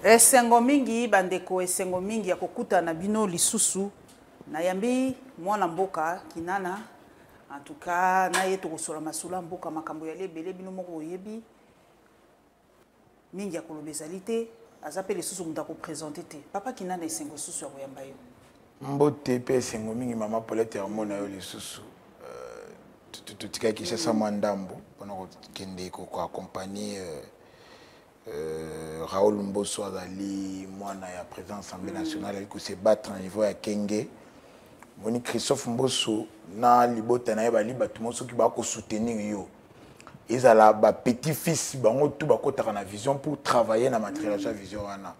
Esengo mingi bandeko esengo mingi ya kokuta na bino lisusu na yambi mwana mboka kinana en tout cas na yeto kosola masula mboka makambo ya lebele bino moko yebi mingi ya kolobezalité azape lisusu muta ko présenter te papa kinana esengo susu ya koyamba yo mbote pe esengo mingi mama Paulette ya mona yo lisusu tutika kishasa mwandambo pona ko kende ko accompagner Raoul Mbosso azali mwana ya président Assemblée nationale qui se battre au niveau ya Kenge moni Christophe Mbosso na libota na yeba libatu moso ki ba ko soutenir yo ezala ba petit fils bango tout ba kotaka na vision pour travailler na matérialisation vision wana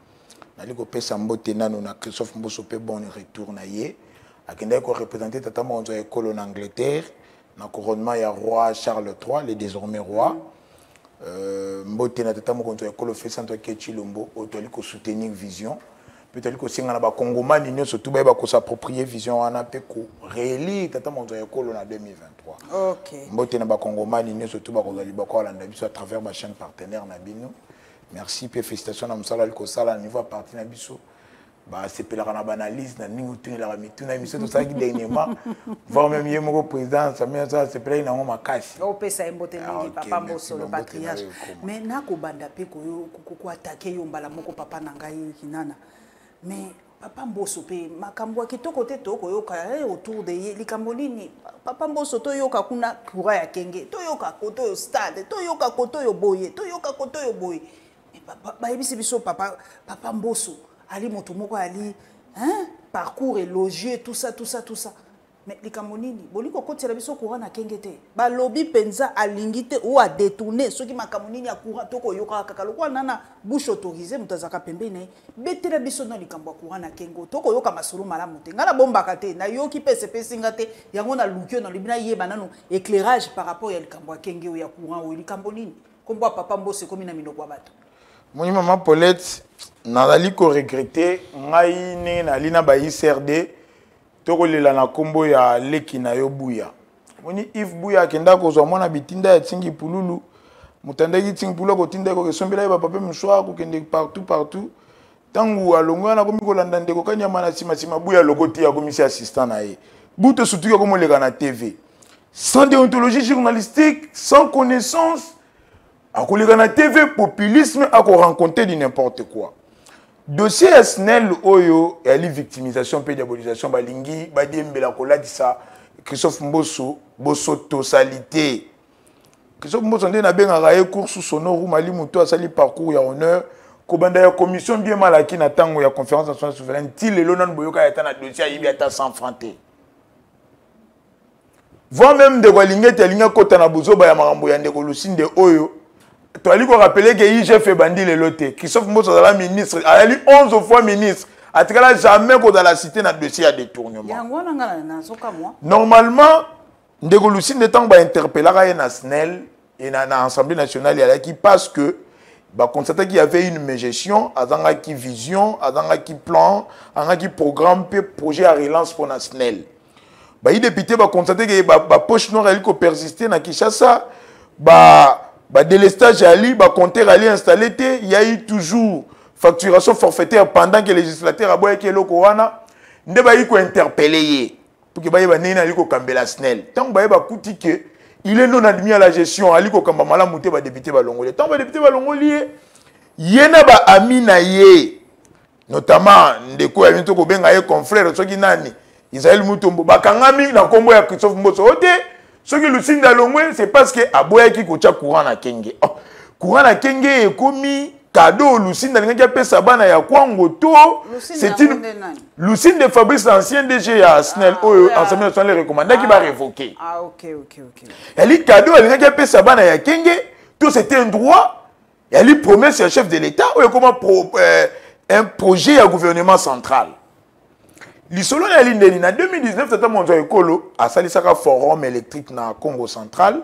na liko pesa mbote nano na Christophe Mbosso pe bon retour na ye akenda ko représenter tata monzo ya école en Angleterre na couronnement ya roi Charles III le désormais roi mbote na tata mokonzo ya kolo fait santo ke Chilombo otoli ko soutenir vision peut-être ko singa na ba kongomani nyonso tout ba ko s'approprier vision wana pe ko réélire tata mokonzo ya kolo na 2023 OK mbote na ba kongomani nyonso tout ba ko zali ba ko landa biso à travers ma chaîne partenaire na bino merci pe félicitations na musala ko sala niveau parti na biso ba c'est pelaka na banalise na ningo tuni la mituna émission tout ça qui dernièrement voir même yé moko président ça mais ça c'est pelaka na ngoma kasi o pesa embote mingi papa Mbosso le patriarche mais na ko banda pe ko yo ko attaquer yo mbala moko papa na ngai kinana mais papa Mbosso pe makambo kitoko te toko yo ka autour de ye likambo nini papa Mbosso to yo ka kuna kura ya Kenge to yo ka koto yo stade to yo ka koto yo boye to yo ka koto yo boye mais papa yebisi biso papa Mbosso Ali motomoko ali hein parcours élogieux tout ça mais likambo nini boliko kotela biso courant na Kenge te ba lobby penza alingite ou a détourner soki makambo nini ya courant toko yoka kaka lokwa nana bouche autorisée mutazaka pembeni betela biso na likambo ya courant na Kengo toko yoka masolo malamu te ngala bombaka te na yoki PCP singa te yango na lukio na libina yeba nano éclairage par rapport ya likambo ya Kenge ou ya courant ou likambo nini kombo papa Mbosso komi na minoko ya bato Moi maman Paulette nazali ko regretter ngai ne na lina ba ICRD to kolela na kombo ya leki na yo buya moni if buya kenda ko zo mona bitinda ya tingi pululu mutandaki tingi pululu ko tinda ko kesombela ba papa mswa ko kende partout tangu alongo na komi ko landa ndeko kanyama na sima buya lokoti ya komisi assistant na ye buto sutuka ko moleka na TV sans déontologie journalistique sans connaissance à la TV populisme à rencontrer de n'importe quoi. Dossier SNEL Oyo et la victimisation et diabolisation balingi badembe la kola dit ça Christophe Mbosso Bosso tosalité. Christophe Mbosso ndé na benga raé course sonore ou mali muto asali parcours ya honneur ko banda ya commission bien malaki na tango ya conférence nationale souveraine ti lelo nan boyoka ya na dossier yibi ata sans franté. Voire même de Walingete linga kota na buzoba ya marambo ya ndeko Lusinde Oyo. Tu as rappelé que IGF bandi le loté. Christophe Mbosso est ministre. Il a eu 11 fois ministre. En tout cas, jamais qu'on a la cité dans le dossier à détournement. Normalement, Ndeko Lucine de temps va interpeller à SNEL et à l'Assemblée nationale parce que bah constater qu'il y avait une mégestion, à qui vision, à qui plan, à qui programme, projet à relance pour la SNEL. Bah il député va constater que bah poche noire elle persister na Kinshasa, délestage ali, compteur ali installé, il y a eu toujours facturation forfaitaire pendant que le législateur a boyé que le corona, ne va y interpeller pour que baye banina ali ko kambela SNEL. Tant baye ba kuti que il est non admis à la gestion ali ko kamba mala muté ba député ba longolé. Tant ba député ba longolé, yena ba amina ye. Notamment ndeko ya bintu ko benga ye confrère soki nani Israël Mutombo ba kangami na kombo ya Christophe Mbosso ote. Ce qui le signe d'Alongwe, c'est parce que Aboya qui coach courant na Kenge. Courant na Kenge est commis cadeau Lucine d'Alongwe qui a payé sa banne à Kwango to. C'est une Lucine de Fabrice ancien DG à SNEL Assemblée nationale recommandé qui va révoquer. Ah ok. Elle est cadeau Alongwe qui a payé sa banne à Kenge. Tout c'était un droit. Elle est promesse au chef de l'État ou comment un projet à gouvernement central. L'isolo na lindeli na 2019 tata monzo ekolo asalisaka forum électrique na Congo central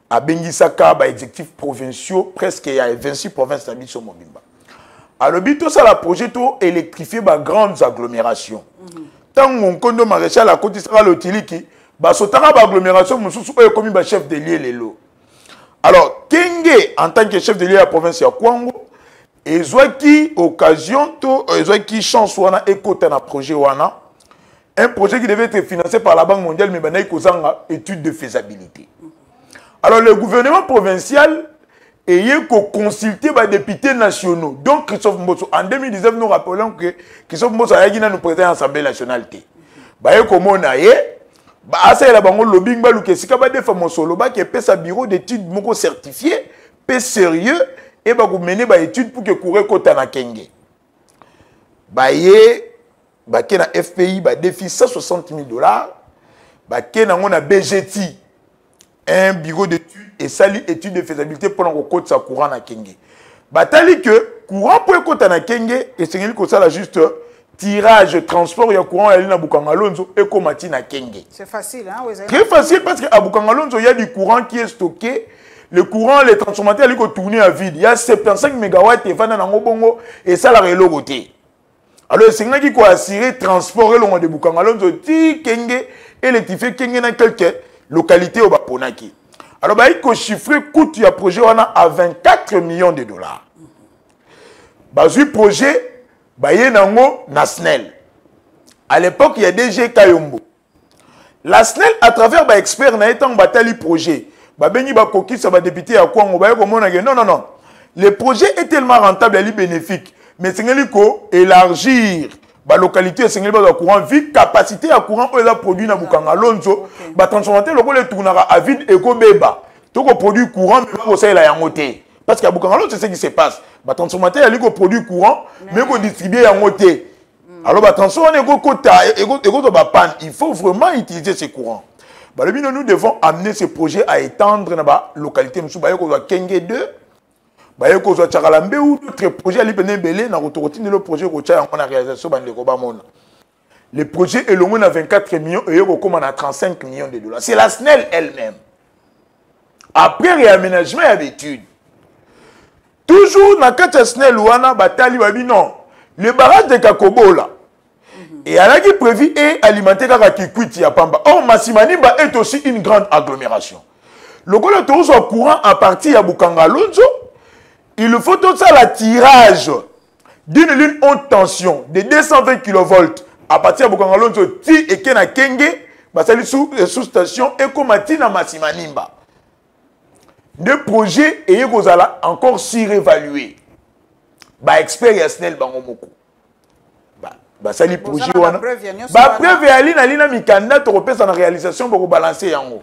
a bengisaka ba exécutifs provinciaux presque ya 26 provinces na biso mobimba. Alors bito ça la projet to électrifier ba grandes agglomérations. Tango nkondo maréchal a kotisaka lotiliki ba sotaka ba agglomération mususu oyo komi ba chef de lieu lelo. Alors Kenge en tant que chef de lieu de la province ya Kwango et qui occasion to qui chance wana écoute un projet wana, un projet qui devait être financé par la Banque mondiale mais banaï kozanga étude de faisabilité. Alors le gouvernement provincial ayant consulté les députés nationaux, donc Christophe Mbosso, en 2019 nous rappelons que Christophe Mbosso a nous président à l'Assemblée nationale. Comme on a asa la bango lobbying ba lukesika ba defa mosolo ba qui est sa bureau d'études moko certifié, pe sérieux et ba ko mener ba étude pour que courir kota na kenge. Ba ye ba ke na FPI ba défi $160 000, ba ke na ngona BGT un bureau d'études et sali étude de faisabilité pour qu'on côte sa courant na kenge. Ba tali que courant pour kota na kenge et c'est ko ça la juste tirage, transport, il y a courant à l'île Bukangalonzo et Komati na Kenge. C'est facile, hein? Très facile parce qu'à Bukangalonzo, il y a du courant qui est stocké. Le courant, les transformateurs, ils ont tourné à vide. Il y a 75 MW et ça, la relogoté. Alors, c'est là qu'il faut assurer le transport de Bukangalonzo, ti Kenge, électrifié Kenge dans quelques localités au Baponaki. Alors, il faut chiffrer le coût du projet à $24 millions. Ce projet, Baye nango na SNEL. À l'époque, il y a DG Kayombo. La SNEL, à travers les experts, n'a été en bataille projet. Babeni Bakoki, ça va député à quoi on va non. Le projet est tellement rentable et bénéfique. Mais c'est qu'il faut élargir la localité, c'est qu'il faut courant vide, capacité à courant, on a produit dans Bukangalonzo, transformateur, le tournera à vide et go beba. Donc, on produit courant, mais on va la yangote. Parce qu'à Bukangalonzo, c'est ce qui se passe. Le transformateur, il y a un produit courant, mais il faut distribuer en côté. Alors, le transformateur, il faut vraiment utiliser ces courants. Nous devons amener ce projet à étendre dans la localité. Nous avons Kenge 2, nous avons Tchakalambe ou d'autres projets. Nous avons le projet qui a réalisation. Le projet est long à 24 millions et il a 35 millions de dollars. C'est la SNEL elle-même. Après réaménagement et habitude. Toujours dans le SNEL, non. Le barrage de Kakobola, et alors qui prévu est alimenté par Kikwiti à Pamba. Or, Massimaniba est aussi une grande agglomération. Le gros autour au courant à partir de Bukangalonzo, il faut tout ça la tirage d'une ligne haute tension de 220 kV à partir de Bukangalonzo, Ti et Kena Kenge, c'est sous-station Ekomati na Massimaniba. Le projet est encore surévalué. Bah expert SNEL bangomoko. Bah ça les projets wana. Bah preuve alina mikanda to repesa na réalisation pour balancer yango.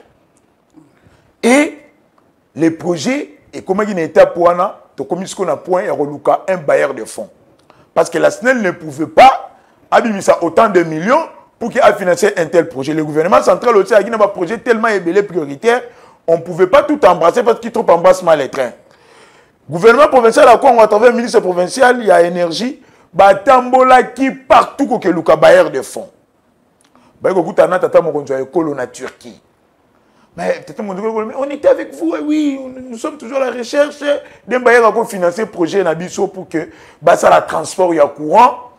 Et les projets et comment il était pour wana to comme ce qu'on a point et reluka un bailleur de fonds. Parce que la SNEL ne pouvait pas abimisa autant de millions pour qu'il a financé un tel projet. Le gouvernement central aussi a un projet tellement ébélé prioritaire. On ne pouvait pas tout embrasser parce qu'il trop embrasse mal les trains. Gouvernement provincial, à quoi on va travers le ministre provincial, il y a énergie. Batambola qui partout que le bailleur de fonds. Turquie. Mais on était avec vous, oui, nous sommes toujours à la recherche d'un bailleur qui financer le projet Nabiso pour que ça la transport, il y a courant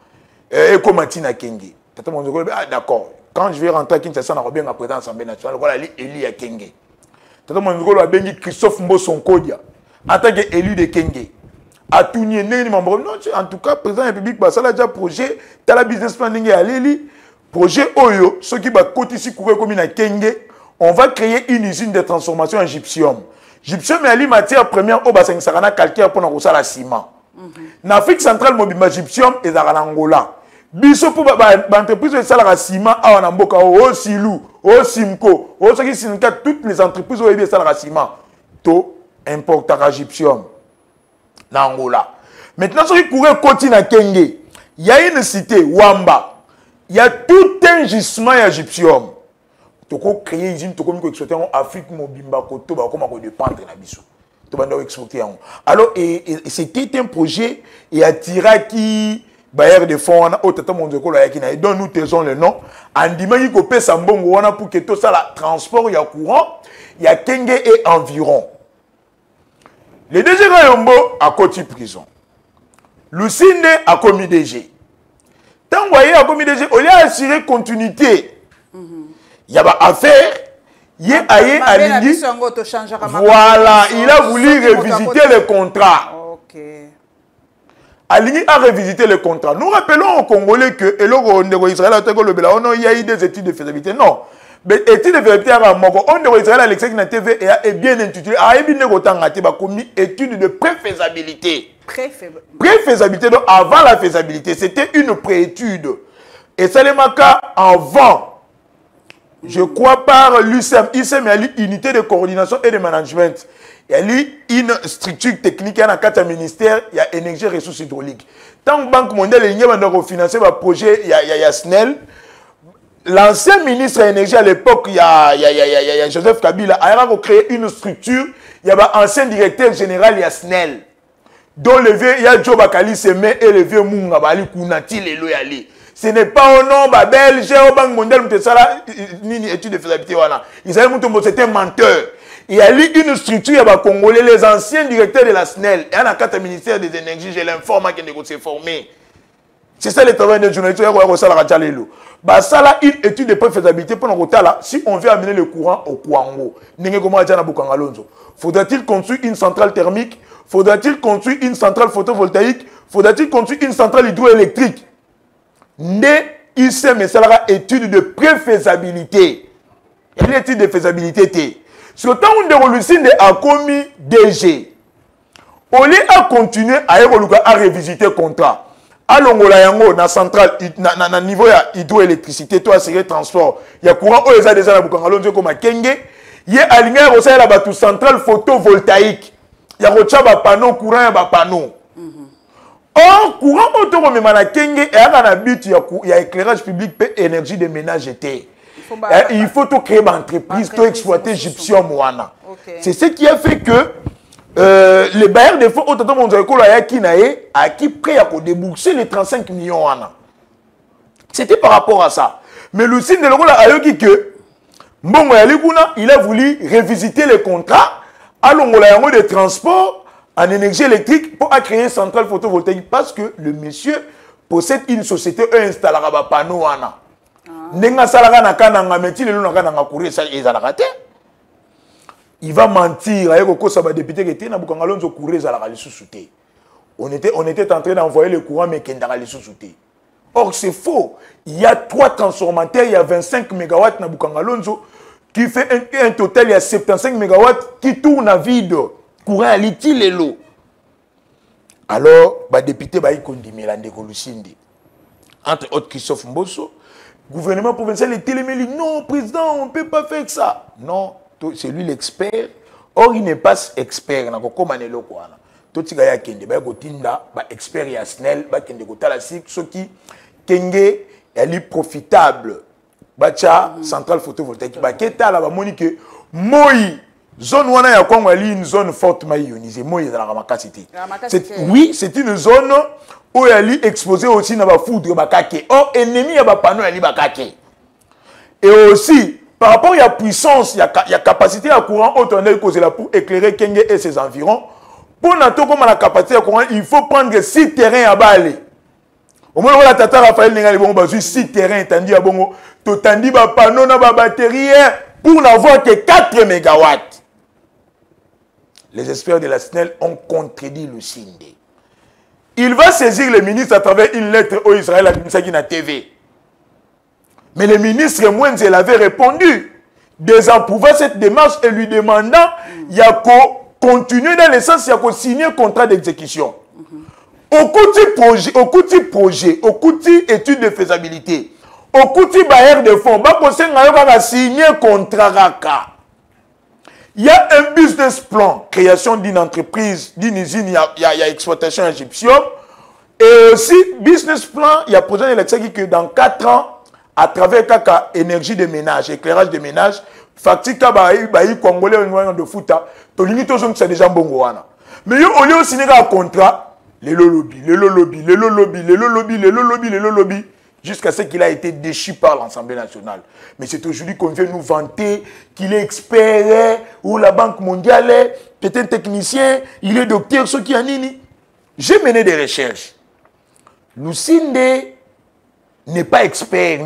et comme Matina Kenge. D'accord. Quand je vais rentrer à Kinshasa, on va bien après l'Assemblée nationale, voilà, Eli à Kenge. Christophe Mbosso Nkodia en tant qu'élu de Kenge. En tout cas, président de la République, ça a déjà projet, dans la business planning et à l'Eli, projet Oyo, ceux qui va côté ici courir comme à Kenge, on va créer une usine de transformation en gypsum. Gypsum est la matière première au bassin Sarana calcaire pour nous la ciment. En Afrique centrale, le gypsum est en Angola. Biso pour l'entreprise de salaire ciment à Namboka, au Silou, au Simco, au Soki toutes les entreprises où il y a salaire ciment, to importera gypsum na Angola. Maintenant, ce qui courait continue à Kenge, il y a une cité, Wamba, il y a tout un gisement à gypsum. Tu peux créer une usine, tu peux exporter en Afrique, Mobimba, Koto, comment on dépendre de la biso. Tu peux exporter en. Alors, c'était un projet, et attira qui. Bailleur de fonds, on a autant de monde qui donne nous taisons le nom. En disant qu'il faut payer Sambongo, on a pour que tout ça, la transport, il y a courant, il y a Kenge et environ. Le DG Rayombo a côté prison. Lucinde a commis DG. Tant que vous voyez a commis DG, on a assuré continuité. Il y a affaire, il y a à l'Indi. Voilà, il a voulu revisiter le contrat. Aligné a revisité le contrat. Nous rappelons aux Congolais que il y a eu des études de faisabilité. Non. Mais études de faisabilité, on Israël Alexis na TV est bien intitulé. Étude de préfaisabilité. Préfaisabilité, donc avant la faisabilité, c'était une préétude. Et ça les marqua avant. Je crois par l'UCM. ICM a l'unité de coordination et de management. Il y a une structure technique, il y a un ministère, il y a énergie et ressources hydrauliques. Tant que la Banque mondiale est financé par projet, il y a SNEL. L'ancien ministre de l'énergie à l'époque, il y a Joseph Kabila, a créé une structure, il y a un ancien directeur général, il y a SNEL. Dont le vieux, il y a Joe Bakali Seme et le vieux Munga Bali Kounati le loyali. Ce n'est pas au nom de Belge, au Banque mondiale, ni étude de faisabilité. C'était un menteur. Il y a eu une structure, il y a Congolais, les anciens directeurs de la SNEL, et un ministère des énergies, je l'informe qu'il s'est formé. C'est ça le travail des journalistes. Ça là, une étude de préfaisabilité pour nous là, si on veut amener le courant au Kwango, faudra-t-il construire une centrale thermique? Faudra-t-il construire une centrale photovoltaïque? Faudra-t-il construire une centrale hydroélectrique? Il s'est mis ça étude de préfaisabilité. Il y a une étude de faisabilité. Sur le temps où Nderolucinde a commis DG, on a continué à revisiter le contrat. Alors, on a centrale, na niveau de hydroélectricité, toi, c'est transport. Il y a courant, il y a déjà comme Kenge. Il y a aligné à centrale photovoltaïque. Il y a panneau, courant, il y a panneau. Or, courant auto, Kenge, il y a éclairage public et énergie de ménage. Il faut tout créer une entreprise, tout exploiter Gypsium. C'est ce qui a fait que les bailleurs de fonds a qui prêt à débourser les 35 millions. C'était par rapport à ça. Mais le signe de l'Ogola a dit que il a voulu revisiter les contrats à l'Ongola de transport en énergie électrique pour créer une centrale photovoltaïque parce que le monsieur possède une société et installera des panneaux. Il va mentir. On était en train d'envoyer le courant, mais qu'il n'y sous-souté. Or, c'est faux. Il y a 3 transformateurs, il y a 25 MW na Bukangalonzo, qui fait un total, il y a 75 MW qui tourne à vide. Courant à l'utile et l'eau. Alors, le député va y condamner entre autres Christophe Mbosso. Gouvernement provincial est téléméli. Non, président, on ne peut pas faire ça. Non, c'est lui l'expert. Or, il n'est pas expert. Comme on est là, tout ce qui est expert et SNEL, ce qui est profitable. Centrale photovoltaïque. Zone où on a une zone fortement ionisée. Oui, c'est une zone où elle est exposée aussi dans la foudre. Or, ennemi a panneau et aussi, par rapport à la puissance, il y a capacité à courant pour éclairer Kenge et ses environs. Pour la capacité à courant, il faut prendre 6 terrains à baler. Au moins, la Tata Raphaël Nengali, 6 terrains, tandis à Bongo, tandis à panneau, na batterie, pour n'avoir que 4 MW. Les experts de la SNEL ont contredit le signe. Il va saisir le ministre à travers une lettre au Israël à la TV. Mais le ministre Mwenzel avait répondu, désapprouvant cette démarche et lui demandant il y a continuer dans le sens, il y a signer un contrat d'exécution. Au coup de projet, au coup d'étude de faisabilité, au coup de bailleur de fonds, il va signer un contrat. Il y a un business plan, création d'une entreprise, d'une usine, il y a exploitation égyptienne. Et aussi, business plan, il y a projet d'élection que dans 4 ans, à travers Kaka, énergie de ménage, éclairage de ménage, Faktika Baï, Congolais, de Fouta, to limite aux gens qui sont déjà bon. Mais au lieu de signer un contrat, le lobby, jusqu'à ce qu'il a été déchu par l'Assemblée nationale. Mais c'est aujourd'hui qu'on vient nous vanter qu'il est expert, ou la Banque mondiale, peut-être technicien, il est docteur, ce qui a nini. J'ai mené des recherches. Lucinde n'est pas expert,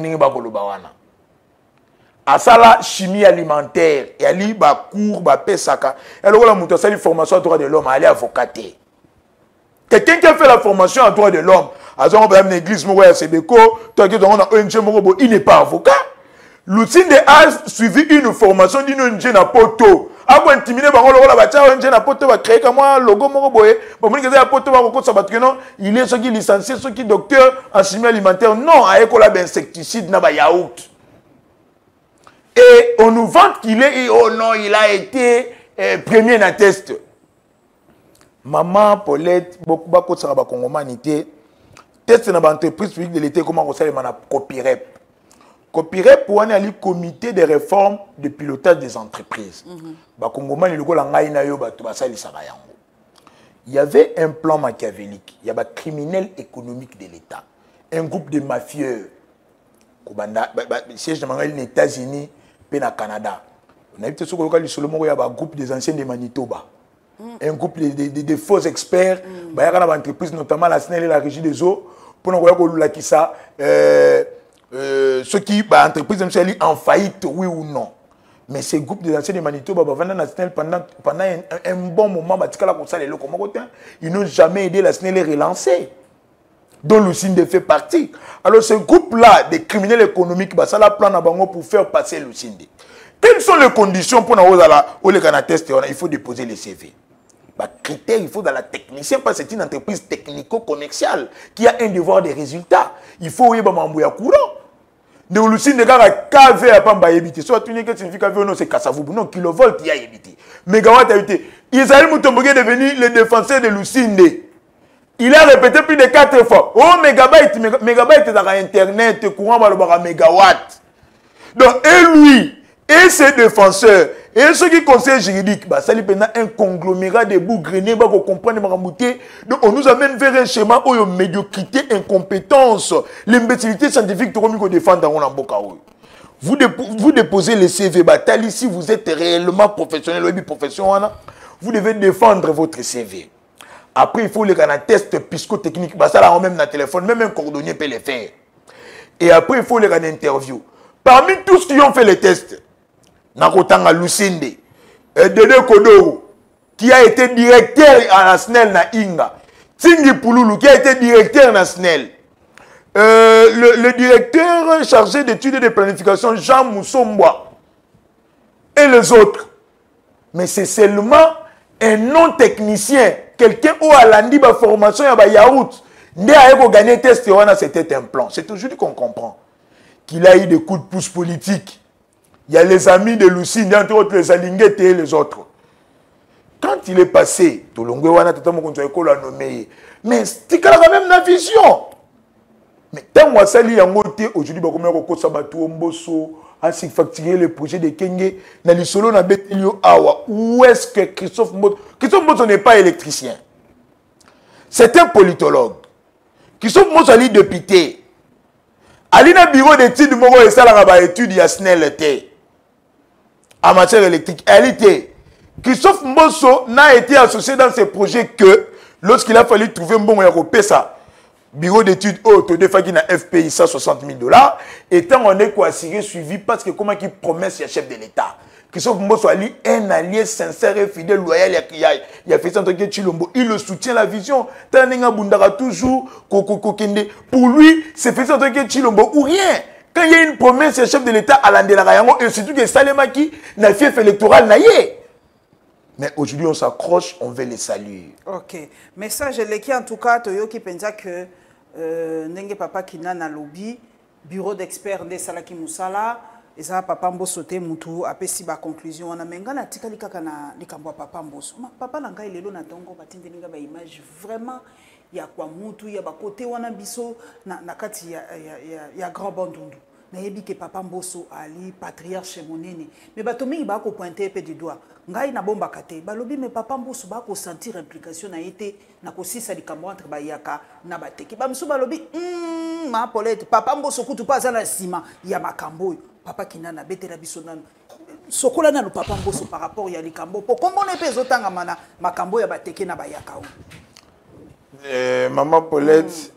à ça la chimie alimentaire, et ali ba cours, ba pesaka. Alors la mutasali formation à droit de l'homme, elle est avocate. Quelqu'un qui a fait la formation en droit de l'homme, à l'église, il n'est pas avocat. Lucinde a suivi une formation d'une ONG na poto. A ko intimider bango lokola ba tia ONG na poto ba créer comme logo moko boye. Ba moni que ya poto ba ko sabatke non, il est ce qui licencié, ce qui docteur en chimie alimentaire. Non, a école d'insecticide na ba yaourt. Et on nous vante qu'il est et oh non, il a été premier na test. Maman Paulette, beaucoup ba ko sara ba congomanité. Test na ba entreprise publique de l'été comment on sait na copyrep. Copyright pour un comité de réforme de pilotage des entreprises. Il y avait un plan machiavélique. Il y avait un criminel économique de l'État. Un groupe de mafieux. Siège de États-Unis et au Canada. On a vu un groupe des anciens de Manitoba. Un groupe de faux experts. Il y a une entreprise, notamment la SNEL et la Régie des eaux. Pour nous voir qui ça. Ceux qui entreprise en faillite, oui ou non. Mais ces groupes des anciens de Manitoba pendant un bon moment, ils n'ont jamais aidé la SNEL à relancer. Dont Lucinde fait partie. Alors ce groupe-là, des criminels économiques, ça la plan pour faire passer Lucinde. Quelles sont les conditions pour les test? Il faut déposer les CV. Critère, il faut dans la technicien, parce que c'est une entreprise technico-commerciale qui a un devoir de résultats. Il faut y avoir courant. De Lucinde, KV a pas évité. Soit tu n'es que signifie KV, non, c'est Kassavoubou. Non, kilovolt, il y a évité. Mégawatt a évité. Isaïe Moutombogué est devenu le défenseur de Lucinde. Il a répété plus de 4 fois. Oh, mégabyte est dans Internet, courant, mégawatt. Donc, et lui, et ses défenseurs, et ceux qui conseillent juridiques, ça lui permet un conglomérat de bouts grenés, pour comprendre les. Donc on nous amène vers un schéma où il y a médiocrité, incompétence, l'imbécilité scientifique, tout comme défendre dans la boca. Vous déposez les CV, si vous êtes réellement professionnel, vous devez défendre votre CV. Après, il faut les tests psychotechniques, ça là, même dans le téléphone, même un cordonnier peut le faire. Et après, il faut les interview. Parmi tous qui ont fait les tests, Nakotanga Lucinde, Dede Kodoro, qui a été directeur à la SNEL na Inga, Tingi Pouloulou, qui a été directeur à la SNEL, le directeur chargé d'études et de planification, Jean Moussomboa, et les autres. Mais c'est seulement un non-technicien, quelqu'un qui a landi ba formation ya ba yaourt, ne a gagné test, c'était un plan. C'est aujourd'hui qu'on comprend qu'il a eu des coups de pouce politiques. Il y a les amis de Lucinde, entre autres les Alinguettes et les autres. Quand il est passé, mais c'est quand même la vision. Mais tant que ça, aujourd'hui, il faut facturer le projet de Kenge, où est-ce que Christophe Mbosso n'est pas électricien? C'est un politologue. Christophe Mbosso est député. Il y a un bureau d'études, études, il y a SNEL en matière électrique. Elle était. Christophe Mbosso n'a été associé dans ce projet que lorsqu'il a fallu trouver un bon ça. Bureau d'études haute, qui na FPI 160 000 $, étant on est quoi assuré suivi parce que comment il promet le chef de l'État. Christophe Mbosso Ali, un allié sincère et fidèle, loyal, il a fait ça en tant que Chilombo. Il le soutient la vision. Taninga Bundara toujours, Kende. Pour lui, c'est fait ça en tant que Chilombo ou rien. Quand il y a une promesse, le chef de l'État à l'Andela et surtout que Salema qui n'a fief électoral naïe. Mais aujourd'hui, on s'accroche, on veut les saluer. Ok. Message qui en tout cas, Toyo qui pense que Nenge Papa Kina na lobby, bureau d'experts de Salaki Moussala, et ça, Papa Mbosso te mutu, après si ba conclusion, on a mengana tika lika kana likambo Papa Mbosso. Papa nanga il est là na tongo, batinde ninga ba image vraiment. Il y a quoi mutu, il y a côté wana biso na kati ya grand bandundu. Na yebi que Papa Mbosso ali patriarche monene. Mais batomi ba ko pointer peu du doigt. Ngai na bomba kate. Balobi mais Papa Mbosso ba ko sentir implication na été na ko sisa likambo entre ba yaka na bateki. Ba msu balobi ma Paulette Papa Mbosso kutu pa za na sima ya makambo. Papa kinana betela biso nanu. Sokola na lo Papa Mbosso par rapport ya likambo. Po kombo ne pe zotanga mana makambo ya bateki na ba yaka. Maman Paulette,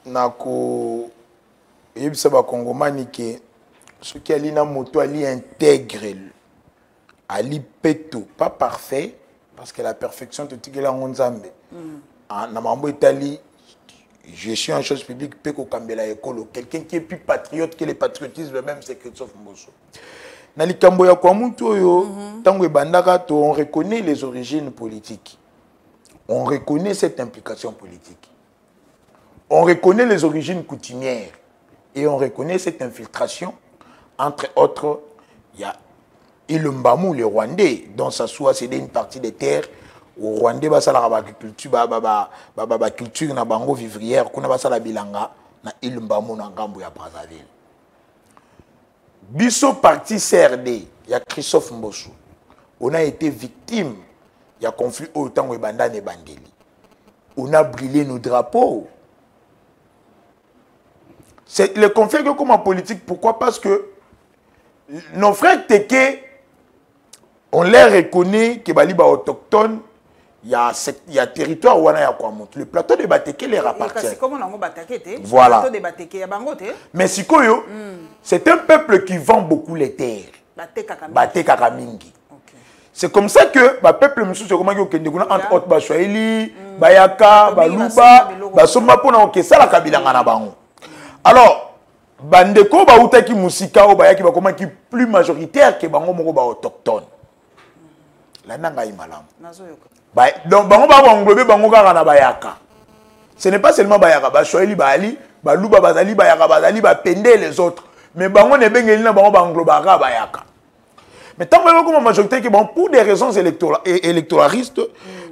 nako yebisa ba Congomani ke ce qui ali na moto ali intègre ali peto pas parfait parce que la perfection te tikela ngonzambe Namambo Italie, je suis en chose publique, Peko Kambela Ekolo, quelqu'un qui est plus patriote que le patriotisme même, c'est Christophe Mbosso. Dans les Kamboya Kwamuto, on reconnaît les origines politiques. On reconnaît cette implication politique. On reconnaît les origines coutumières. Et on reconnaît cette infiltration. Entre autres, il y a Ilumbamou, les Rwandais, dont ça soit cédé une partie des terres. Au Rwandais, il y a la culture na bango vivrière, qu'on a la bilanga, na Ilumbamou, na Ngambo ya Brazzaville. Bisso parti CRD, il y a Christophe Mbosso. On a été victime, il y a conflit autant que Bandan et Bandeli. On a brûlé nos drapeaux. C'est le conflit que comme en politique, pourquoi? Parce que nos frères Teke, on les reconnaît que Baliba autochtone, il y a territoire où on a quoi monter. Le plateau de Bateke les appartient. Voilà. Mais Sikoyo, c'est un peuple qui vend beaucoup les terres. Bateka Kamingi. C'est comme ça que le peuple entre autres Baswahili, Bayaka, Baluba, Basomba pour na ça la Kabila ngana bango. Alors, bandeko ba utaki musika o bayaki ba comment qui plus majoritaire que bango moko ba autochtone. La nanga imalam. Donc bango ba englober bango kaka na bayaka. Ce n'est pas seulement bayaka, ba Swahili bali, ba luba bazali bayaka bazali ba pende les autres. Mais bango ne bengeli na bango ba englober ka bayaka. Mais tant que comme majorité qui bon pour des raisons électoralistes,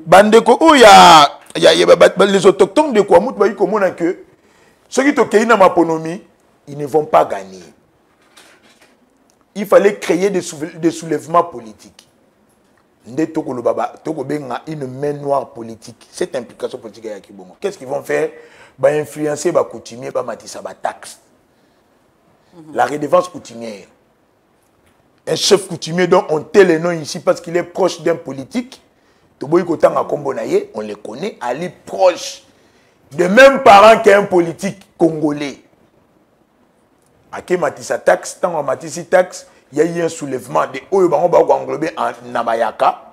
bandeko o ya les autochtones de Kwamut ba yi komona que ceux qui ont créé ma ponomie, ils ne vont pas gagner. Il fallait créer des soulèvements politiques. Une main noire politique. Cette implication politique est bon. Qu'est-ce qu'ils vont faire? Influencer les coutumiers, les taxes. La redevance coutumière. Un chef coutumier dont on tait le nom ici parce qu'il est proche d'un politique. On le connaît, elle est proche de même parents qu'un politique congolais. Ake Matissa taxe, tant Matissa taxe, il y a eu un soulèvement de Oyobango englobé en Nabayaka.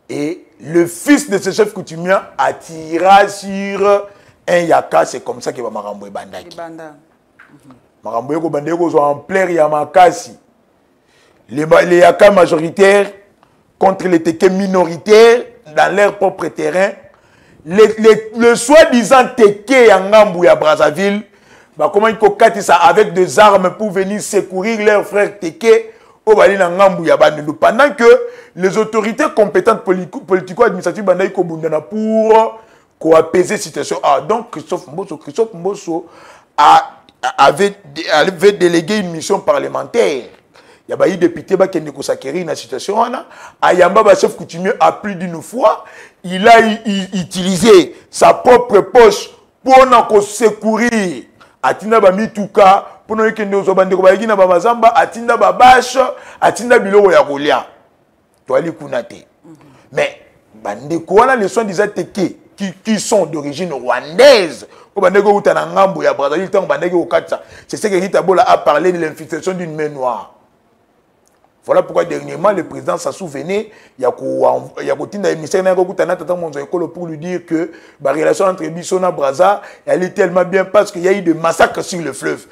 Et le fils de ce chef coutumier attira sur un yaka, c'est comme ça que Marambo Bandaki. Marambo Bandaki sont en plein Yamakasi. Les yaka majoritaires contre les teke minoritaires dans leur propre terrain. Le soi-disant Teke Yangambu à Brazzaville, comment ils cocatent ça avec des armes pour venir secourir leurs frères Teke au Bali Nangambu ya Bandelu. Pendant que les autorités compétentes politico-administratives pour apaiser la situation. Ah, donc Christophe Mbosso avait délégué une mission parlementaire. Il y a des députés qui ont consacré la situation. Ayamba, chef coutumier, a plus d'une fois, il a utilisé sa propre poche pour secourir. Atinda Bamituka, pour nous que nous avons Babazamba, Atinda Babash, Atinda Bilo Yagolia. Toali Kunate. Mais, Bandeko, on a les soins des attaqués qui sont d'origine rwandaise. C'est ce que Rita Bola a parlé de l'infiltration d'une main noire. Voilà pourquoi dernièrement le président s'en souvenait, il y a un émissaire pour lui dire que la relation entre Bissona et Brazza, elle est tellement bien parce qu'il y a eu des massacres sur le fleuve.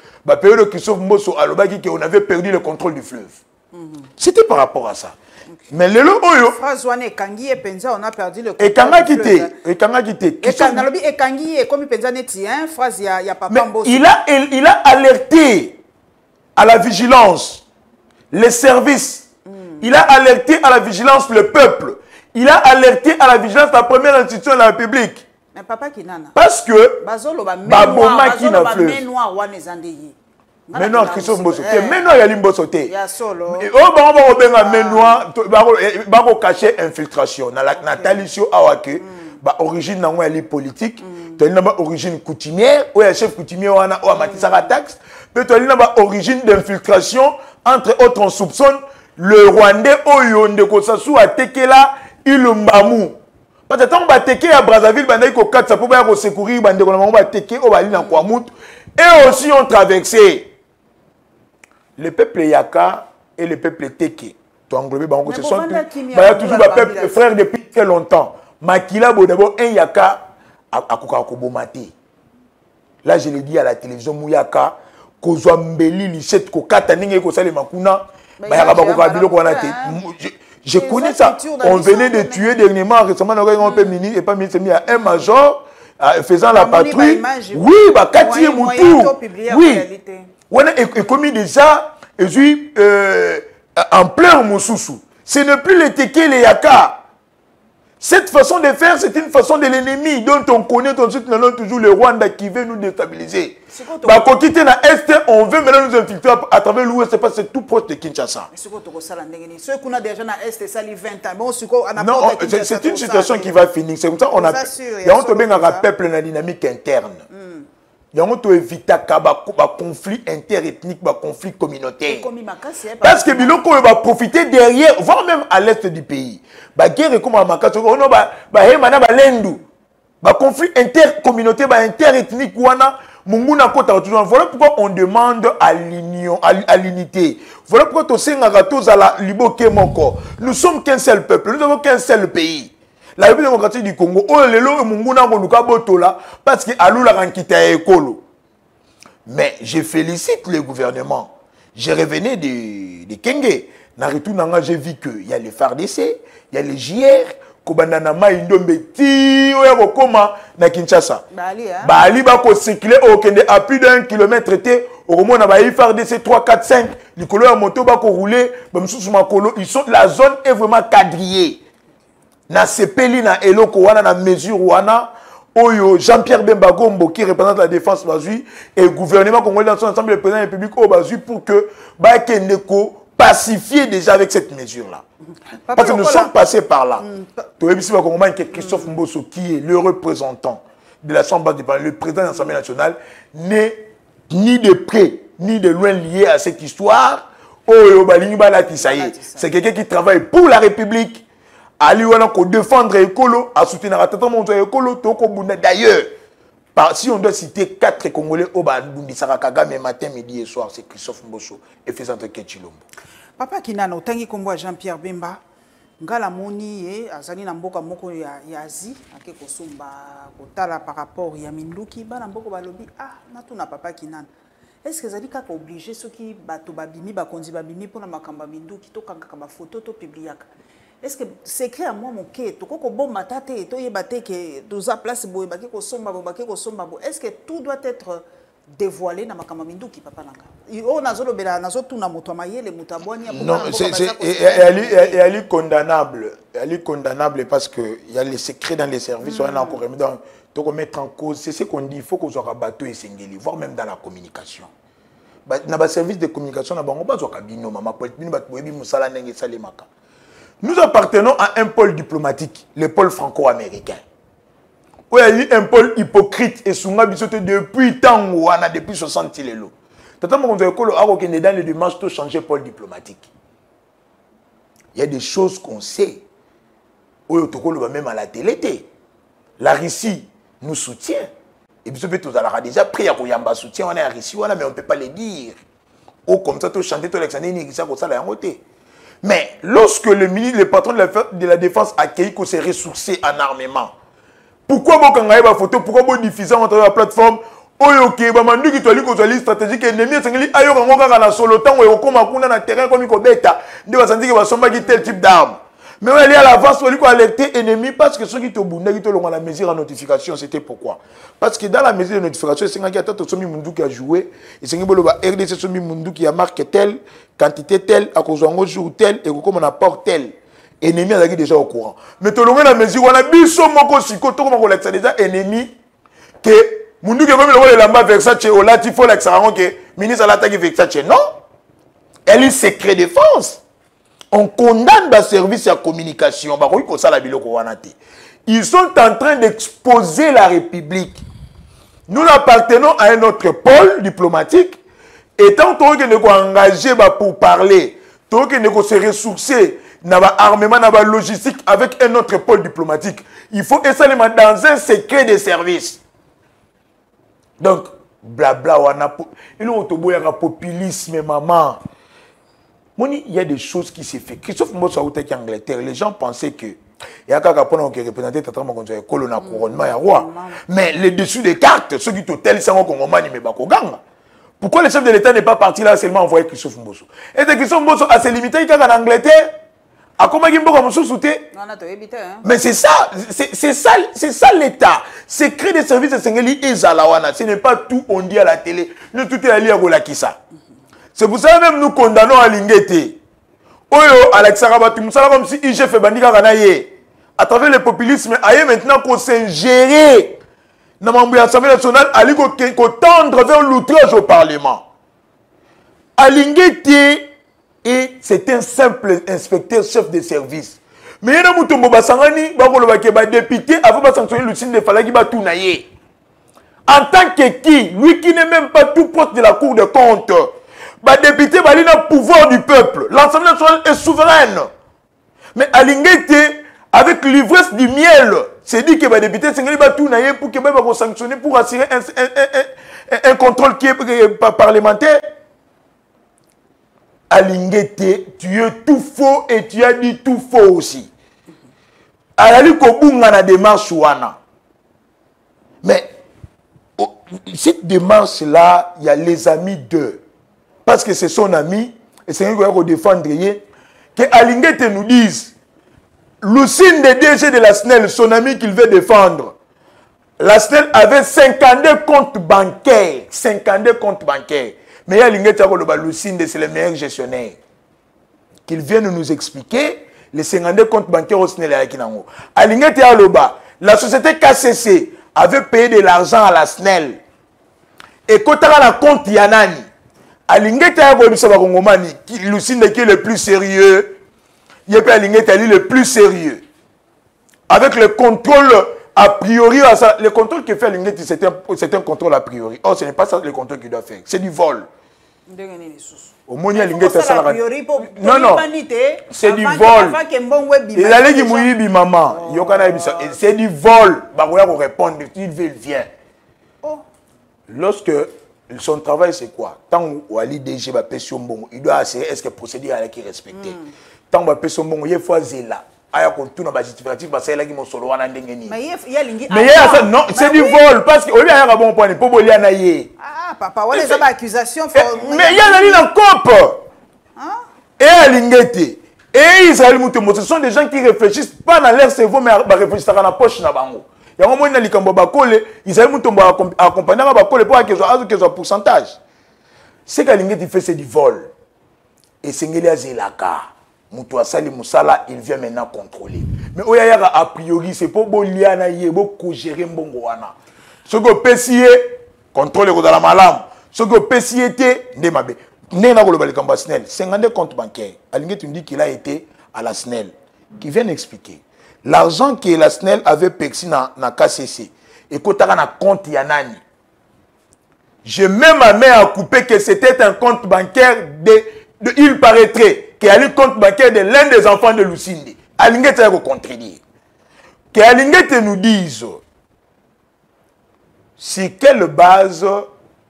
Christophe Mbosso on avait perdu le contrôle du fleuve. C'était par rapport à ça. Mais le Oyo. François Ekangi et Penza, on a perdu le contrôle du fleuve. Ekangi comme Penza Neti, phrase il y a Papa Mbosso. Il a alerté à la vigilance les services. Il a alerté à la vigilance le peuple. Il a alerté à la vigilance la première institution de la République. Mais papa Kinana. Parce que Baboma qui n'a fleuve. Maintenant, Christophe Mbosso. Maintenant, il y a l'imbosso. Il y a solo. Et au moment où on a maintenant, on caché infiltration. Nathalie Sio Awake, origine politique, origine coutumière, ou un chef coutumier ou un Matissara taxe. Mais tu as origine d'infiltration. Entre autres, on soupçonne le Rwandais Oyonde Kosasu à Tekela Ilumbamou. Parce que quand on va Teke à Brazzaville, ça peut secourir, on va Teke au Bali dans Kwamut. Et aussi, on traversé le peuple Yaka et le peuple Teke. Tu as englobé, ce sont toujours le peuple frère depuis très longtemps. makila bo d'abord un yaka akoka kobomate. Là je l'ai dit à la télévision mouyaka kozwa mbeli lichette kokata ninge ko sale makuna ba yaka ba koka biloko wana te. Je connais ça. On venait de tuer dernièrement récemment on peut ministre et pas ministre mis à un major faisant la patrouille. Oui, bah Kati et Moutou. Oui. On a commis déjà en plein Moussoussou. Ce n'est plus les Teke, les Yaka. Cette façon de faire, c'est une façon de l'ennemi dont on connaît ensuite toujours le Rwanda qui veut nous déstabiliser. Bah, quand quitter la Est, on veut maintenant nous infiltrer à travers l'Ouest, c'est tout proche de Kinshasa. Non, c'est une situation qui va finir. C'est comme ça qu'on a. Il y a un peuple dans la dynamique interne. Il y a un conflit interethnique, un conflit communautaire. Parce que Biloko va profiter derrière, voire même à l'est du pays. La guerre est comme à Makassé, on a conflit intercommunautaire, interethnique. Voilà pourquoi on demande à l'union, à l'unité. Voilà pourquoi nous sommes qu'un seul peuple, nous n'avons qu'un seul pays. La République démocratique du Congo, parce que Alula Rankita Ekolo. Mais je félicite le gouvernement. Je revenais de Kenge. J'ai vu qu'il y a les FARDC, il y a les JR, Kobandana Maïndombe, Tiokoma, na Kinshasa. Bali bako circuler au Kende à plus d'1 kilomètre. Au moins, on a FARDC 3, 4, 5. Les couleurs à moto bako rouler. La zone est vraiment quadrillée. Na sepeli na eloko wana na mesure wana oyo Jean-Pierre Bemba Gombo qui représente la défense bazui et le gouvernement congolais dans son ensemble le président de la République au bazui pour que Bakeneko pacifier déjà avec cette mesure là. Parce que nous sommes passés par là. Christophe Mbosso qui est le représentant de l'Assemblée du Parlement, le président de l'Assemblée nationale n'est ni de près ni de loin lié à cette histoire. C'est quelqu'un qui travaille pour la République. Ali wana ko défendre Ekolo, à soutenir Ekolo, d'ailleurs, si on doit citer 4 Congolais au Bundisara Kagame matin, midi et soir, c'est Christophe Mbosso et Faisantre Ketchilombo. Papa Kinano, tangi kombo Jean-Pierre Bemba, ngala moni e azali na mboka moko ya Asie, ake kosomba kotala par rapport ya Minduki, bana mboko balobi natuna Papa Kinano. Est-ce que zali kaka obligé ceux qui bato babimi bakonzi babimi pona makamba Minduki to kanga ba photo to publiaka? Est-ce que c'est écrit à moi mon quai to koko bomba tate to yebate que doza place boye baki ko somba bo est-ce que tout doit être dévoilé na makamba Minduki papa nanga o nazolo bela nazo tuna moto mayele mutabwani non elle est condamnable parce que il y a les secrets dans les services on a encore donc to mettre en cause c'est ce qu'on dit il faut qu'on soit bateau et singeli voire même dans la communication na ba service de communication na bango ba zo kabino mama politique ba boyebi musala ndenge salemaka. Nous appartenons à un pôle diplomatique, le pôle franco-américain. Où il y a eu un pôle hypocrite et souvent depuis tant depuis 60 ans. Tata mo konzo ekolo akokende dans les démarches to changer pôle diplomatique. Il y a des choses qu'on sait. Oyo tokolo même à la télé. La Russie nous soutient. Et puis tous alors déjà pris à koyamba soutien on est à Russie mais on ne peut pas le dire. Ou comme ça to chanter to Alexandre ni ça ko sala yangote. Mais lorsque le patron de la défense a accueilli qu'on s'est ressourcé en armement, pourquoi vous avez une photo, pourquoi vous diffusez sur la plateforme, ok, mandu qui toli ko stratégique ennemi sengeli ayo kangoka na solo tango e koma kuna na terrain comme ko beta nde basandi ke basomba ki tel type d'arme. Mais on est à l'avance, on dit qu'on a alerté ennemi parce que ceux qui te bunda qui te l'ont la mesure en notification, c'était pourquoi? Parce que dans la mesure de notification, c'est qu'il y a tout Somi Mundu qui a joué, et c'est qu'il y a RDC Somi Mundu qui a marqué telle, quantité telle, à cause d'un jour tel, et comme on apporte tel. Ennemi a déjà au courant. Mais tout le monde a mesure, on a biso moko siko, tout le monde a déjà ennemi, que Mundu qui a comme le lamba Versace, au latifo l'examen que ministre à l'attaque Versace, non? Elle est secret défense. On condamne le service de communication. Ils sont en train d'exposer la République. Nous appartenons à un autre pôle diplomatique. Et tant que nous sommes engagés pour parler, tant que nous sommes ressourcés dans l'armement, dans la logistique avec un autre pôle diplomatique, il faut essayer dans un secret de service. Donc, blabla, il y a un populisme, maman. Il y a des choses qui s'est fait. Christophe Mbosso a été en Angleterre. Les gens pensaient que Il y a quelqu'un qui représente Tata Makonzo et Kolo na couronnement ya roi. Mais les dessus des cartes, ceux qui t'hôtel sont Congomani mais Bakoganga. Pourquoi le chef de l'État n'est pas parti là seulement envoyer Christophe Mbosso? Et de Christophe Mbosso à se limiter qu'en Angleterre. À comment il mais c'est ça, c'est ça l'État. C'est créer des services de Sengeli et Zalawana. Ce n'est pas tout on dit à la télé. Nous tout est allé à Golakisa. C'est pour ça même nous condamnons à Lingete. Oyo Alexandra Batumsala comme si IG fait bandika kanaye. À travers le populisme, aïe maintenant qu'on s'ingérer dans l'Assemblée nationale, aller qu'on tendre vers l'outrage au Parlement. À Lingete. Et c'est un simple inspecteur chef de service. Mais il y a un député avant de sanctionner le signe de Falaki Batounaye. En tant que qui, lui qui n'est même pas tout proche de la Cour des comptes, le député a le pouvoir du peuple. L'Assemblée nationale est souveraine. Mais à Lingete, avec l'ivresse du miel, c'est dit que le député s'est Batounaye pour qu'il soit sanctionné pour assurer un contrôle qui est parlementaire. Alingete, tu es tout faux et tu as dit tout faux aussi. Alali kobunga na démarche wana. Mais cette démarche-là, il y a les amis d'eux. Parce que c'est son ami, et c'est un gars qui défendre. Que Alingete nous dise, Lucine de DG de la SNEL, son ami qu'il veut défendre. La SNEL avait 52 comptes bancaires. 52 comptes bancaires. Mais il y a Lucine, c'est le meilleur gestionnaire. Qu'il vienne nous expliquer les 52 comptes bancaires au SNEL. La société KCC avait payé de l'argent à la SNEL. Et quand on a la compte Yanani, Lucine qui est le plus sérieux, il y a le plus sérieux. Avec le contrôle a priori, le contrôle que fait Lingete, c'est un contrôle a priori. Or, ce n'est pas ça le contrôle qu'il doit faire. C'est du vol. Au moins, Lingete, ça non, non. C'est du vol. Il a dit que maman. C'est du vol. Il répond, il vient. Lorsque son travail, c'est quoi? Tant où Ali DG va payer son bon, il doit assurer est-ce que le procédé est respecté. Tant va payer son bon, il faut zéla. Non, c'est du vol parce que y a un bon point pour ah papa, ouais les accusations mais il y a la COP et à Lingete et Israël Moutembo, ce sont des gens qui réfléchissent pas dans leur cerveau mais réfléchissent dans la poche na bango. Il y a un moment où Likambo Bakole Israël Moutembo accompagné Bakole pour que soit pourcentage. Ce que Lingete fait c'est du vol et c'est Ngeli Azelaka. Moutouassali Moussala, il vient maintenant contrôler. Mais Oyayara, a priori, c'est pour Boliana, beaucoup gérer Mbongoana. Ce que PCA, contrôle le la malam. Ce que PCA était, Nemabe. Nena Golobali Kamba SNEL, 52 comptes bancaires. Alingue, tu me dis qu'il a été à la SNEL. Qui vient expliquer. L'argent que la SNEL avait perçu dans KCC, et quand tu as un compte Yanani, je mets ma main à couper que c'était un compte bancaire il paraîtrait qu'il y a le compte bancaire de l'un des enfants de Lucinde. Alingete a contredire. Que Alingete nous dise sur quelle base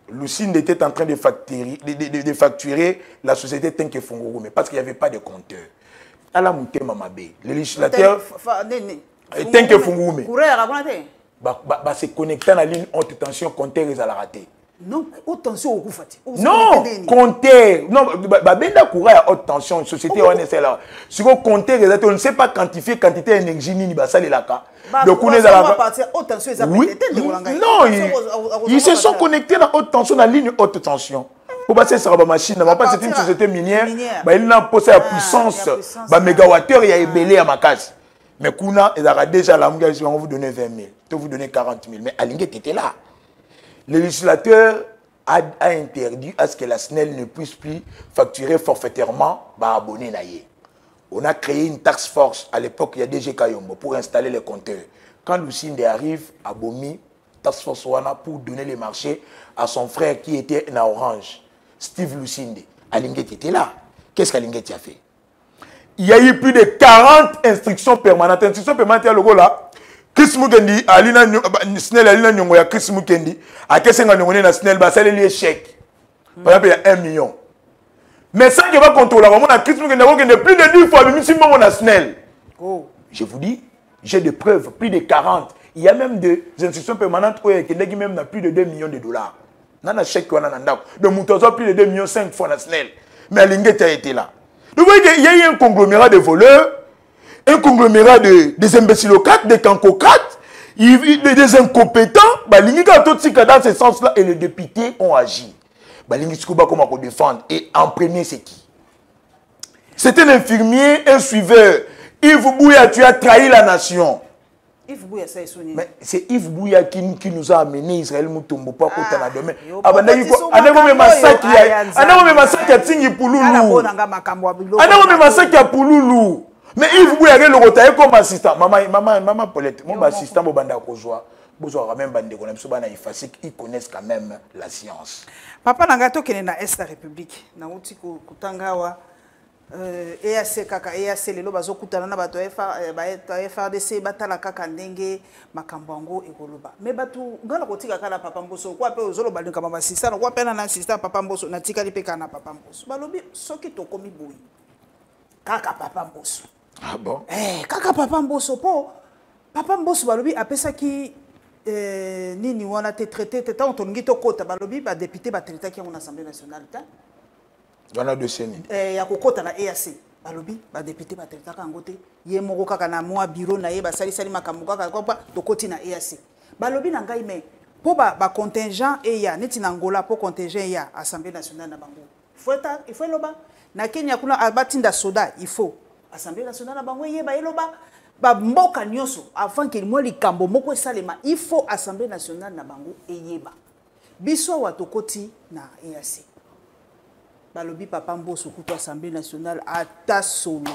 Lucinde était en train de facturer la société Tenke Fongorume parce qu'il n'y avait pas de compteur. Alors, le législateur Tenke Fongorume se connecter à la ligne haute tension compteur et à la rater. Non, haute tension au Koufati. Non, compter. Non, Benda Koura à haute tension, société on est là. Si vous comptez, on ne sait pas quantifier quantité d'énergie ni basa les laka. Donc on est à la haute tension, non, ils se sont connectés à haute tension, dans la ligne haute tension. Pour passer sur la machine, c'est une société minière, il n'a pas la puissance, mégawattheure, il y a ébélé à ma case. Mais Kuna, il a déjà la mouga, on va vous donner 20 000, on va vous donner 40 000. Mais Alingue était là. Le législateur a interdit à ce que la SNEL ne puisse plus facturer forfaitairement abonné. On a créé une task force à l'époque, il y a DG Kayombo pour installer les compteurs. Quand Lucinde arrive à Bomi, task force wana pour donner les marchés à son frère qui était en Orange, Steve Lucinde. Alingeti était là. Qu'est-ce qu'Alingeti a fait? Il y a eu plus de 40 instructions permanentes. Instructions permanentes, il y a le gars là. Chris Mukendi, Alina Snell, Alina Nyongo, ya Chris Mukendi, à Kessenga Nyongo na Snell, bah ça les chèques. Par exemple, il y a 1 million. Mais ça qui va contrôler, on a Chris Mukendi, on a plus de 10 fois, mais si on a Snell. Je vous dis, j'ai des preuves, plus de 40. Il y a même des institutions permanentes qui même n'a plus de 2 millions de dollars. Nana chèque qu'on a donc Moutazo plus de 2 millions 5 fois national. Mais Alingeta a été là. Donc vous voyez qu'il y a eu un conglomérat de voleurs, un conglomérat des imbécilocrates, des cancocrates, des incompétents. Dans ce sens-là, et les députés ont agi. Comment on défendre. Et en premier, c'est qui? C'est un infirmier, un suiveur. Yves Bouya, tu as trahi la nation. Yves Bouya, ça est sonné. Mais c'est Yves Bouya qui nous a amené Israël Moutombo pas qu'on t'a donné. Mais Yves Bouya est le rotaire comme assistant. Maman Paulette, mon assistant Bobanda Kozwa. Ils connaissent quand même la science. Papa Nangato qui est dans l'Est de la République, dans l'Otiko Kutangawa, EAC Kaka, EAC Lelo Bazo Kutana Bato FRDC, Batala Kaka Ndenge, Makambango et Koloba. Mais Batou, Gala Kotika Kala Papa Mboso, quoi peut Zolo Balun Kama Assistant, quoi peut un assistant Papa Mboso, Natika Lipekana Papa Mboso. Balobi, Soki Tokomi Boui. Kaka Papa Mboso. Ah bon? Kaka Papa Mboso, po. Papa Mboso Balobi, après ça qui. Nini on a été traité tant on dit au côté balobi ba député ba traité qui en assemblée nationale ta on a décennies ya kokota na EAC balobi ba député ba traité ka ngote ye moko kaka na moi bureau na ye ba sali sali makambo kaka kwa to koti na EAC balobi na ngai mais po ba contingent et ya neti na Angola po contingent ya assemblée nationale na bango il faut loba na Kenya kuna abatinda soda il faut assemblée nationale na bango ye ba eloba ba mboka nyoso avant que moi likambo moko salema il faut assemblée nationale na bango eyeba biso watokoti na EAC balobi Papa Mboso kuto assemblée nationale ata solo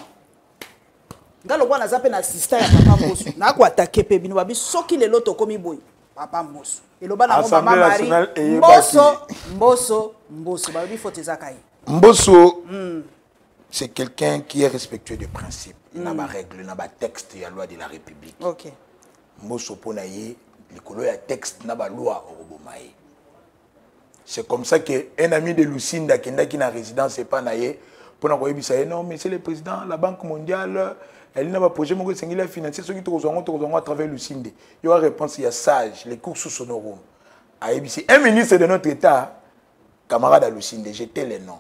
ngalo kwa nazape na assistant ya Papa Mboso na ko attaquer pe bino babi soki lelo tokomi boy Papa Mboso eloba na mama Marie Mboso balobi faut tezaka yi Mboso c'est quelqu'un qui est respectueux des principes. Il n'a pas de règles, il n'a pas de texte, il y a la loi de la République. Ok. C'est comme ça qu'un ami de Lucinda qui est en résidence, c'est pas naïe. Pour non, mais c'est le président, la Banque mondiale, elle n'a pas projet financier, ceux qui à travers Lucinda. Il y aura réponse, il y a sage, les cours sous sonorum. Un ministre de notre État, camarade à Lucinda, j'étais les noms.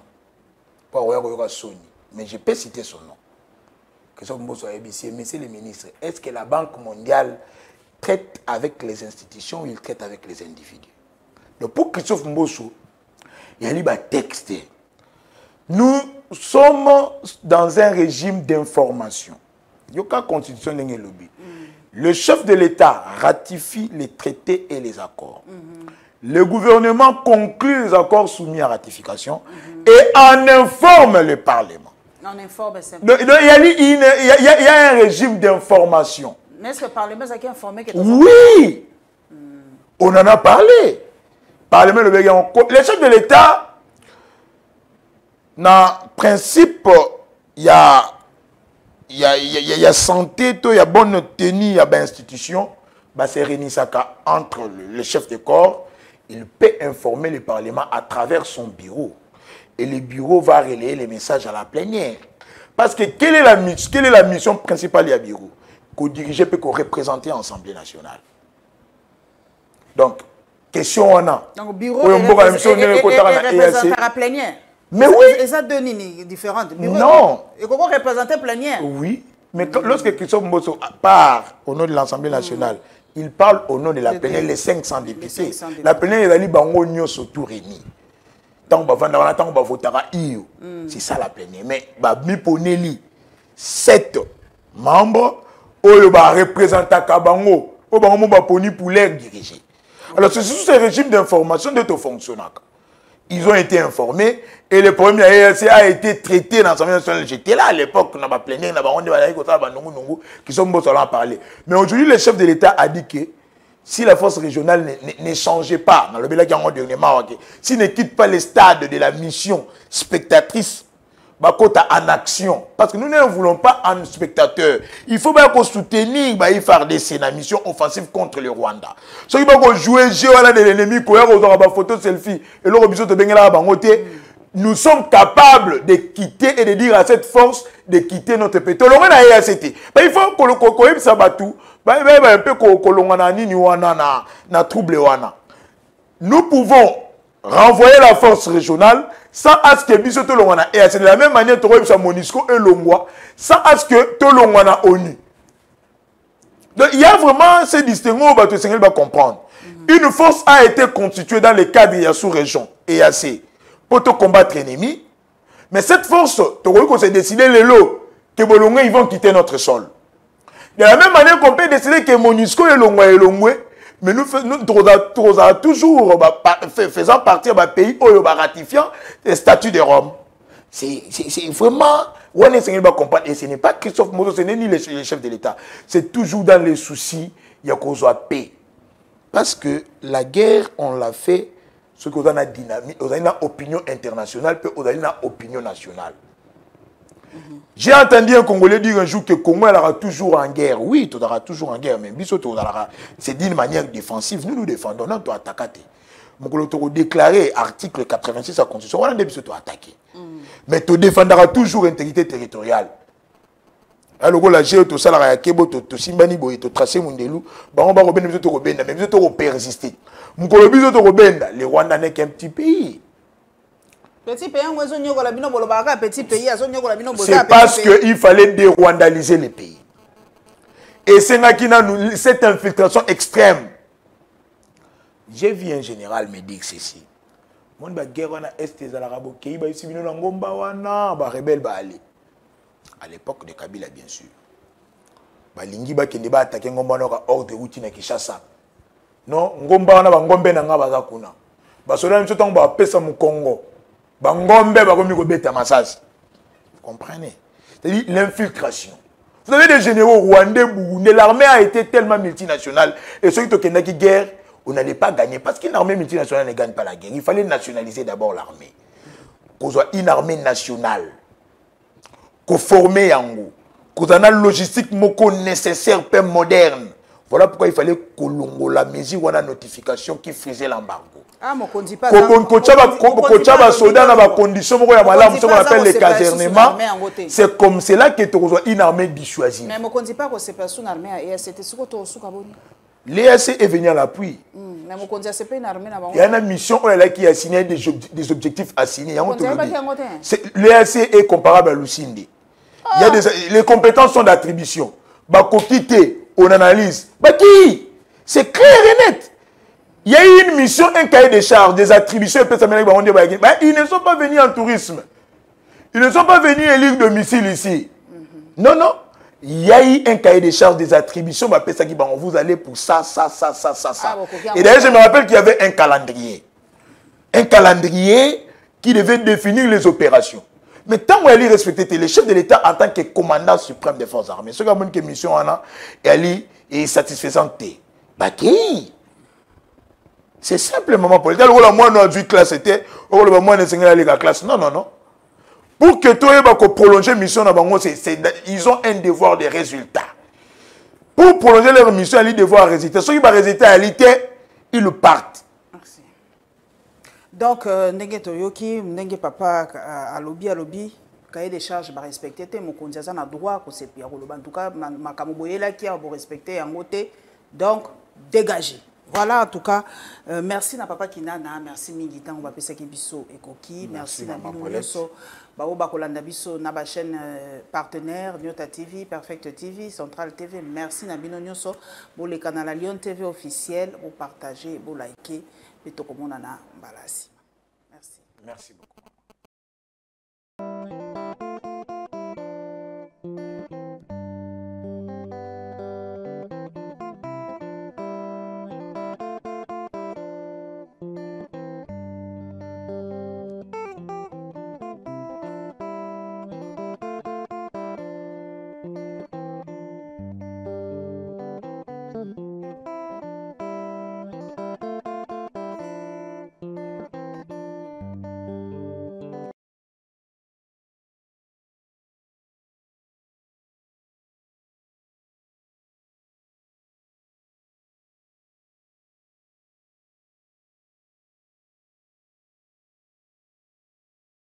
Mais je peux citer son nom. Monsieur le ministre, est-ce que la Banque mondiale traite avec les institutions ou il traite avec les individus? Donc pour Christophe Mboso, il y a un texte. Nous sommes dans un régime d'information. Il y a une constitution de lobby. Le chef de l'État ratifie les traités et les accords. Le gouvernement conclut les accords soumis à ratification et en informe le Parlement. On informe il y a un régime d'information. Mais est-ce que le Parlement est informé que oui, on en a parlé. Parlement, le chef de l'État, dans le principe, il y a santé, il y a bonne tenue, il y a institution. C'est Renisaka entre le chef de corps. Il peut informer le Parlement à travers son bureau. Et le bureau va relayer les messages à la plénière. Parce que quelle est la mission principale du bureau? Qu'on diriger et qu'on représenter l'Assemblée nationale. Donc, question on a. Donc, le bureau représente la plénière. Mais oui. Et ça deux lignes différentes. Non. Et comment représenter plénière? Oui. Mais lorsque Christophe Mboso part au nom de l'Assemblée nationale, il parle au nom de la plénière, les 500 députés. La plénière est là, tout réunis. C'est ça la plénière. Mais mi 7 membres représentant Kabango pour les diriger. Alors c'est sous ce régime d'information de tout fonctionnaire. Ils ont été informés et le premier a été traité dans l'Assemblée nationale. J'étais là à l'époque, on a plénière, qui sont en parler. Mais aujourd'hui, le chef de l'État a dit que si la force régionale ne changeait pas, dans le s'il ne quitte pas les stades de la mission spectatrice, en action, parce que nous ne voulons pas un spectateur. Il faut bien qu'on soutenir FARDC la mission offensive contre le Rwanda. Ceux qui vont jouer de l'ennemi, qui ont photo selfie, et leur besoin de baigner là, nous sommes capables de quitter et de dire à cette force de quitter notre pays. Il faut que Sabatu, un peu nous pouvons renvoyer la force régionale sans à ce que biso to longwana et c'est de la même manière to ça Monisco et Longwa sans à ce que to longwana ONU. Donc il y a vraiment ces distinguo bato Sénégal va comprendre. Une force a été constituée dans le cadre de la sous-région EAC pour te combattre l'ennemi, mais cette force to s'est décidé les lots que Bolongwe ils vont quitter notre sol. De la même manière qu'on peut décider que Monisco et Longwe mais nous toujours faisant partie d'un pays où ratifiant le statut de Rome. C'est vraiment, on est comprendre, et ce n'est pas Christophe Mozo, ce n'est ni le chef de l'État. C'est toujours dans les soucis, il y a qu'on soit paix. Parce que la guerre, on l'a fait, ce qu'on a dynamique, on a une opinion internationale, puis on a une opinion nationale. J'ai entendu un Congolais dire un jour que le Congo sera toujours en guerre. Oui, tu seras toujours en guerre, mais c'est d'une manière défensive. Nous défendons, nous attaquons. Nous déclaré article 86 de la Constitution, on a attaqué. Mais tu défendras toujours l'intégrité territoriale. Alors, la géo, tu salaire kebo, tu simbani boy, tu tracé mundelu, on va rebenir, mais vous persister. Les Rwandais n'est qu'un petit pays. Petit pays, c'est parce qu'il fallait dérwandaliser les pays. Et c'est cette infiltration extrême. J'ai vu un général me dire ceci. Mon guerre wana est des arabes qui ba ici bino ngomba wana ba rebelle ba aller. À l'époque de Kabila bien sûr. Ba lingi ba kende ba attaquer ngomba na hors de route na Kinshasa. Non, ngomba wana ba ngombe na nga baza kuna. Ba sola nso tango ba pesa mu Congo. Bangombe bakomi ko beta masasi. Vous comprenez? C'est-à-dire l'infiltration. Vous avez des généraux rwandais, burundais, l'armée a été tellement multinationale et ceux qui ont guerre, on n'allait pas gagner parce qu'une armée multinationale ne gagne pas la guerre. Il fallait nationaliser d'abord l'armée. Qu'on soit une armée nationale, qu'on forme Yango, qu'on ait une logistique nécessaire, peu moderne. Voilà pourquoi il fallait que la mesure ou la notification qui faisait l'embargo. Ah, mon dit pas. C'est comme cela que tu reçois une armée dissuasive. Mais mon dit pas que c'est pas une armée et c'était ce que tu reçois. L'EAC est venu à l'appui. Il y a une mission qui a signé des objectifs assignés. L'EAC est comparable à Lucinde. Les compétences sont d'attribution. On analyse. C'est clair et net. Il y a eu une mission, un cahier de charges, des attributions. Ils ne sont pas venus en tourisme. Ils ne sont pas venus élire domicile ici. Non, non. Il y a eu un cahier de charges, des attributions. Vous allez pour ça, ça, ça, ça, ça, ça. Et d'ailleurs, je me rappelle qu'il y avait un calendrier. Un calendrier qui devait définir les opérations. Mais tant qu'on est respecté, le chef de l'État en tant que commandant suprême des forces armées, ce qui a une mission, elle est satisfaisante. C'est simplement pour le moi, nous avons classe, c'était, moi, nous classe. Non, non, non. Pour que tu aies prolonger la mission, ils ont un devoir de résultat. Pour prolonger leur mission, ils devoir résultat. Ceux qui vont résultat, ils partent. Merci. Donc, Ndenge Toyoki, Ndenge Papa, à lobby, cahier des charges, va respecter, mon condition a droit, en tout cas, ma camoboyela qui a respecté en côté. Donc, dégagez. Voilà, en tout cas, merci na papa Kinana, merci Mingitan, on va passer Kibiso et Koki, merci na Binoso, Baoba Kolanda Biso, na chaîne partenaire, Nyota TV, Perfect TV, Central TV, merci na Binonyoso, pour les canaux Lyon TV officiel, pour partager, pour liker, et tout le monde na Balasi. Merci. Merci beaucoup.